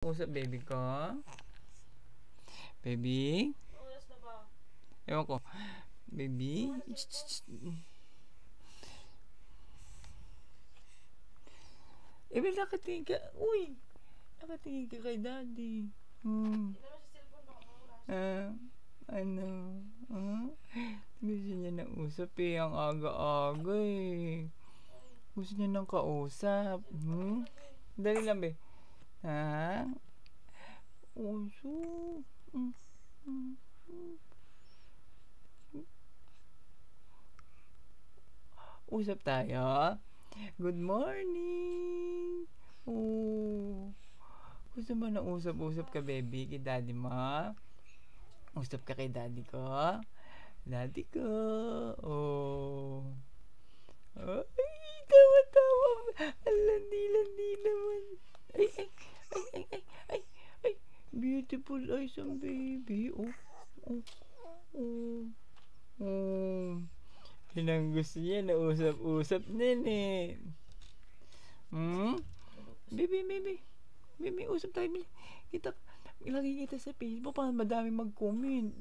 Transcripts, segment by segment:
Usap, baby ko. Baby? Oras na ba? Ewan ko. Baby? Baby, nakatingin ka. Uy! Nakatingin ka kay daddy. Hindi naman sa cellphone baka oras. Ano? Gusto niya ng usap eh. Ang aga-aga eh. Gusto niya ng kausap. Dali lang, be. Ha? Usap. Usap tayo. Good morning. Gusto mo na usap-usap ka, baby, kay daddy mo? Usap ka kay daddy ko? Daddy ko. Ay, tawa-tawa. Ang landi-landi naman. Ay. Beautiful eyes ang baby. Yun ang gusto niya na usap-usap nene. Baby, usap tayo. Ilagay kita sa Facebook para madami mag-comment.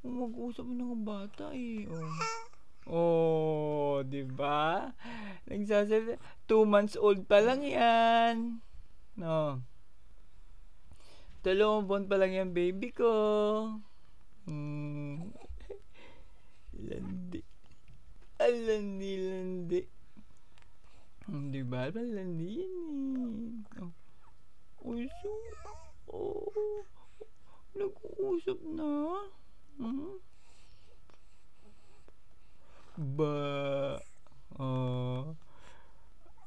Mag-usap mo ng bata eh. Diba? Nagsasabi, 2 months old pa lang yan. No. 2 buwan pa lang yan, baby ko. Landi. Diba? Landi yan eh. Nag-uusap na.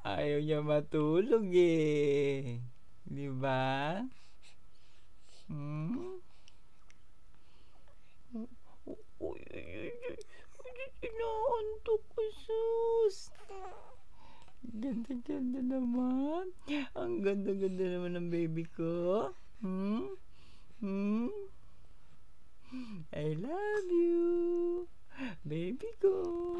Ayaw niya matulog eh. Diba? Inaantok ko, sus. Ganda naman. Ang ganda naman ng baby ko. I love you, baby ko.